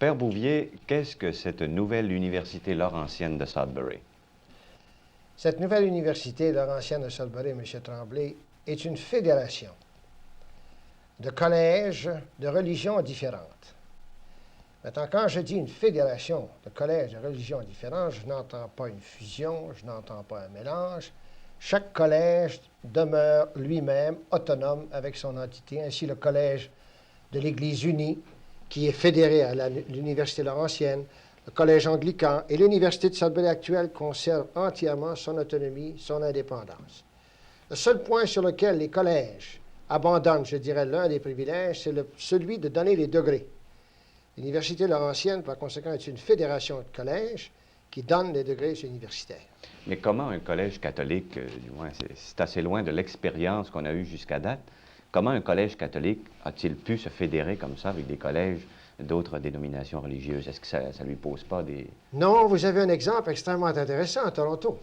Père Bouvier, qu'est-ce que cette nouvelle université laurentienne de Sudbury? Cette nouvelle université laurentienne de Sudbury, M. Tremblay, est une fédération de collèges de religions différentes. Maintenant, quand je dis une fédération de collèges de religions différentes, je n'entends pas une fusion, je n'entends pas un mélange. Chaque collège demeure lui-même autonome avec son entité. Ainsi, le collège de l'Église unie, qui est fédéré à l'Université Laurentienne, le collège anglican et l'Université de Sudbury actuelle conservent entièrement son autonomie, son indépendance. Le seul point sur lequel les collèges abandonnent, je dirais, l'un des privilèges, c'est celui de donner les degrés. L'Université Laurentienne, par conséquent, est une fédération de collèges qui donne les degrés universitaires. Mais comment un collège catholique, du moins c'est assez loin de l'expérience qu'on a eue jusqu'à date, comment un collège catholique a-t-il pu se fédérer comme ça avec des collèges d'autres dénominations religieuses? Est-ce que ça ne lui pose pas des... Non, vous avez un exemple extrêmement intéressant à Toronto.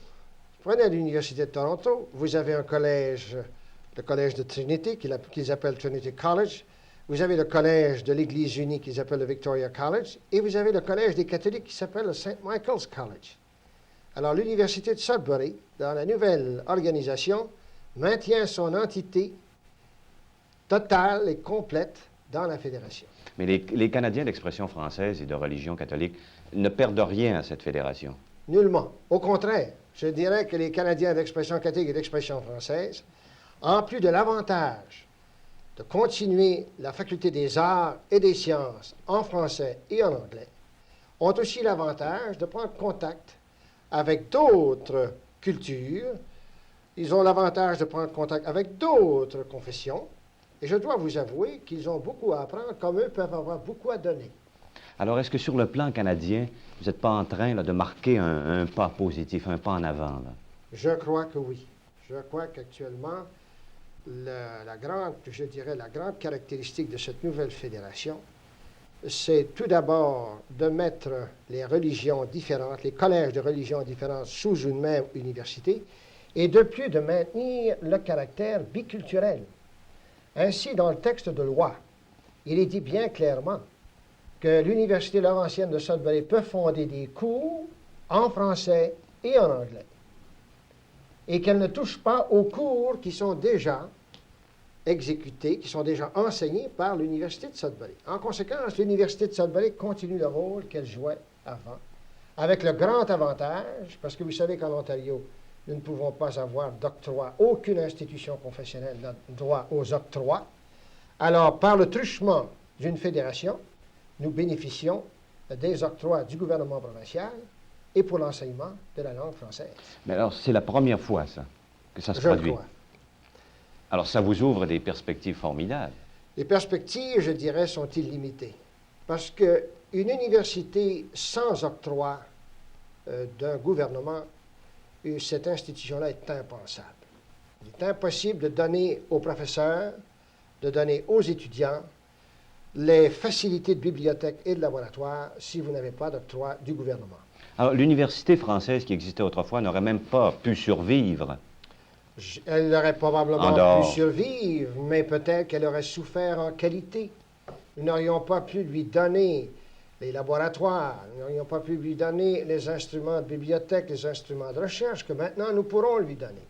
Prenez l'Université de Toronto, vous avez un collège, le collège de Trinity, qu'ils appellent Trinity College. Vous avez le collège de l'Église unie qu'ils appellent le Victoria College, et vous avez le collège des catholiques qui s'appelle le St. Michael's College. Alors, l'Université de Sudbury, dans la nouvelle organisation, maintient son entité totale et complète dans la fédération. Mais les Canadiens d'expression française et de religion catholique ne perdent rien à cette fédération. Nullement. Au contraire, je dirais que les Canadiens d'expression catholique et d'expression française, en plus de l'avantage de continuer la faculté des arts et des sciences en français et en anglais, ont aussi l'avantage de prendre contact avec d'autres cultures. Ils ont l'avantage de prendre contact avec d'autres confessions. Et je dois vous avouer qu'ils ont beaucoup à apprendre, comme eux peuvent avoir beaucoup à donner. Alors, est-ce que sur le plan canadien, vous n'êtes pas en train là, de marquer un pas positif, un pas en avant, là? Je crois que oui. Je crois qu'actuellement, la grande caractéristique de cette nouvelle fédération, c'est tout d'abord de mettre les religions différentes, les collèges de religions différentes sous une même université, et de plus de maintenir le caractère biculturel. Ainsi, dans le texte de loi, il est dit bien clairement que l'Université Laurentienne de Sudbury peut fonder des cours en français et en anglais, et qu'elle ne touche pas aux cours qui sont déjà exécutés, qui sont déjà enseignés par l'Université de Sudbury. En conséquence, l'Université de Sudbury continue le rôle qu'elle jouait avant, avec le grand avantage, parce que vous savez qu'en Ontario, nous ne pouvons pas avoir d'octroi. Aucune institution confessionnelle n'a droit aux octrois. Alors, par le truchement d'une fédération, nous bénéficions des octrois du gouvernement provincial et pour l'enseignement de la langue française. Mais alors, c'est la première fois, ça, que ça se Je le produit. crois. Alors, ça vous ouvre des perspectives formidables. Les perspectives, je dirais, sont illimitées. Parce qu'une université sans octroi d'un gouvernement, cette institution-là est impensable. Il est impossible de donner aux professeurs, de donner aux étudiants les facilités de bibliothèque et de laboratoire si vous n'avez pas d'octroi du gouvernement. Alors, l'université française qui existait autrefois n'aurait même pas pu survivre. Elle aurait probablement dehors. pu survivre, mais peut-être qu'elle aurait souffert en qualité. Nous n'aurions pas pu lui donner les laboratoires, nous n'aurions pas pu lui donner les instruments de bibliothèque, les instruments de recherche que maintenant nous pourrons lui donner.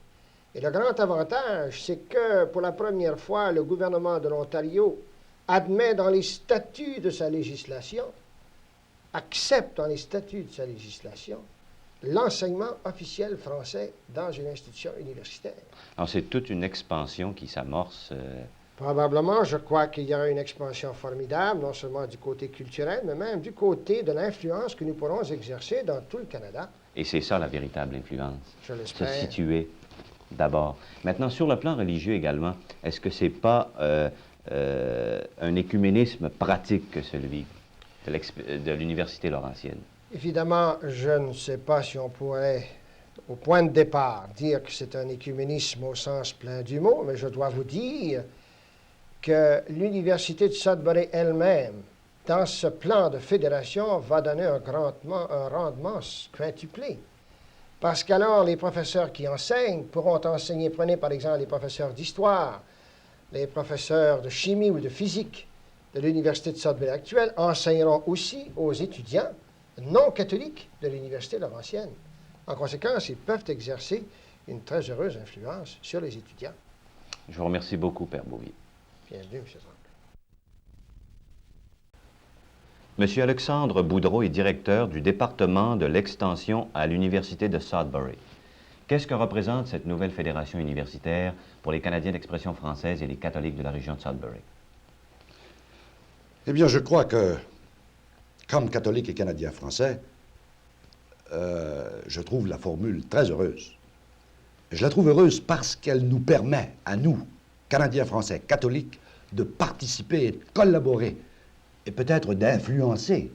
Et le grand avantage, c'est que pour la première fois, le gouvernement de l'Ontario admet dans les statuts de sa législation, accepte dans les statuts de sa législation, l'enseignement officiel français dans une institution universitaire. Alors, c'est toute une expansion qui s'amorce. Probablement, je crois qu'il y aura une expansion formidable, non seulement du côté culturel, mais même du côté de l'influence que nous pourrons exercer dans tout le Canada. Et c'est ça la véritable influence. Je Se l'espère. situer d'abord. Maintenant, sur le plan religieux également, est-ce que c'est pas un écuménisme pratique que celui de l'Université Laurentienne? Évidemment, je ne sais pas si on pourrait, au point de départ, dire que c'est un écuménisme au sens plein du mot, mais je dois vous dire que l'Université de Sudbury elle-même, dans ce plan de fédération, va donner un rendement quintuplé. Parce qu'alors, les professeurs qui enseignent pourront enseigner, prenez par exemple les professeurs d'histoire, les professeurs de chimie ou de physique, de l'Université de Sudbury actuelle enseigneront aussi aux étudiants non catholiques de l'Université Laurentienne. En conséquence, ils peuvent exercer une très heureuse influence sur les étudiants. Je vous remercie beaucoup, Père Bouvier. Bienvenue, M. Tremblay. Monsieur Alexandre Boudreau est directeur du département de l'extension à l'Université de Sudbury. Qu'est-ce que représente cette nouvelle fédération universitaire pour les Canadiens d'expression française et les catholiques de la région de Sudbury? Eh bien, je crois que, comme catholique et Canadien français, je trouve la formule très heureuse. Je la trouve heureuse parce qu'elle nous permet, à nous, Canadiens français catholiques, de participer et de collaborer, et peut-être d'influencer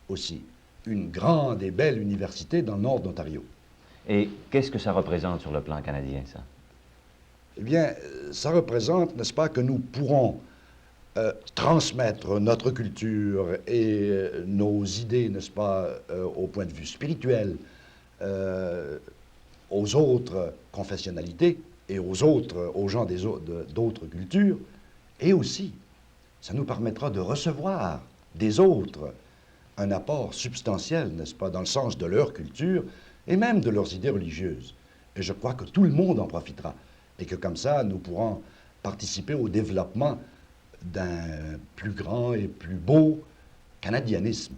aussi une grande et belle université dans le nord d'Ontario. Et qu'est-ce que ça représente sur le plan canadien, ça? Eh bien, ça représente, n'est-ce pas, que nous pourrons transmettre notre culture et nos idées, n'est-ce pas, au point de vue spirituel, aux autres confessionnalités et aux gens d'autres cultures, et aussi, ça nous permettra de recevoir des autres un apport substantiel, n'est-ce pas, dans le sens de leur culture et même de leurs idées religieuses. Et je crois que tout le monde en profitera et que comme ça, nous pourrons participer au développement d'un plus grand et plus beau canadianisme.